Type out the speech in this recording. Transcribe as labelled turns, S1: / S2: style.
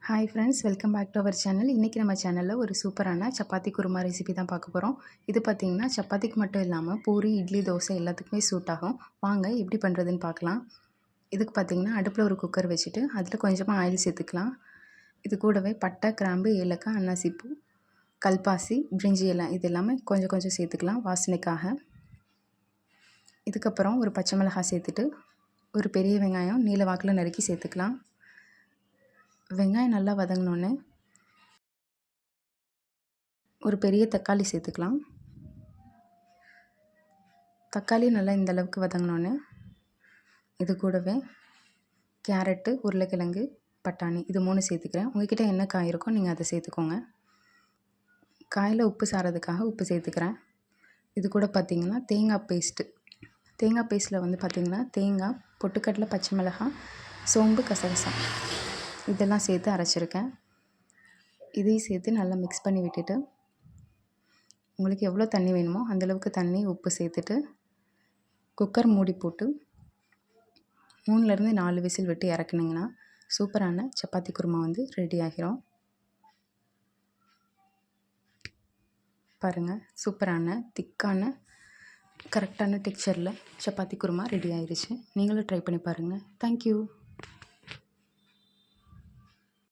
S1: Hi friends, welcome back to our channel. இன்றைக்கி நம்ம சேனலில் ஒரு சூப்பரான சப்பாத்தி குருமா ரெசிபி தான் பார்க்க போகிறோம். இது பார்த்திங்கன்னா சப்பாத்திக்கு மட்டும் இல்லாமல் பூரி, இட்லி, தோசை எல்லாத்துக்குமே சூட் ஆகும். வாங்க எப்படி பண்ணுறதுன்னு பார்க்கலாம். இதுக்கு பார்த்திங்கன்னா அடுப்பில் ஒரு குக்கர் வச்சுட்டு அதில் கொஞ்சமாக ஆயில் சேர்த்துக்கலாம். இது கூடவே பட்டை, கிராம்பு, ஏலக்காய், அன்னாசிப்பூ, கல்பாசி, பிரிஞ்சி இலை இது எல்லாமே கொஞ்சம் கொஞ்சம் சேர்த்துக்கலாம் வாசனைக்காக. இதுக்கப்புறம் ஒரு பச்சை மிளகாய் சேர்த்துட்டு ஒரு பெரிய வெங்காயம் நீல வாக்கில் நறுக்கி சேர்த்துக்கலாம். வெங்காயம் நல்லா வதங்கினோன்னே ஒரு பெரிய தக்காளி சேர்த்துக்கலாம். தக்காளி நல்லா இந்த அளவுக்கு வதங்கினோன்னே இது கூடவே கேரட்டு, உருளைக்கிழங்கு, பட்டாணி இது 3 சேர்த்துக்கிறேன். உங்கள்கிட்ட என்ன காய் இருக்கோ நீங்கள் அதை சேர்த்துக்கோங்க. காயில் உப்பு சாரதுக்காக உப்பு சேர்த்துக்கிறேன். இது கூட பார்த்திங்கன்னா தேங்காய் பேஸ்ட்டில் வந்து பார்த்திங்கன்னா தேங்காய், பொட்டுக்கடலை, பச்சை மிளகாய், சோம்பு, கசகசா இதெல்லாம் சேர்த்து அரைச்சிருக்கேன். இதையும் சேர்த்து நல்லா மிக்ஸ் பண்ணி விட்டுட்டு உங்களுக்கு எவ்வளோ தண்ணி வேணுமோ அந்தளவுக்கு தண்ணி, உப்பு சேர்த்துட்டு குக்கர் மூடி போட்டு 3லேருந்து 4 விசில் விட்டு இறக்குனிங்கன்னா சூப்பரான சப்பாத்தி குருமா வந்து ரெடி ஆகிரும். பாருங்கள், சூப்பரான திக்கான கரெக்டான டெக்ஸ்சரில் சப்பாத்தி குருமா ரெடி ஆயிடுச்சு. நீங்களும் ட்ரை பண்ணி பாருங்கள். தேங்க்யூ.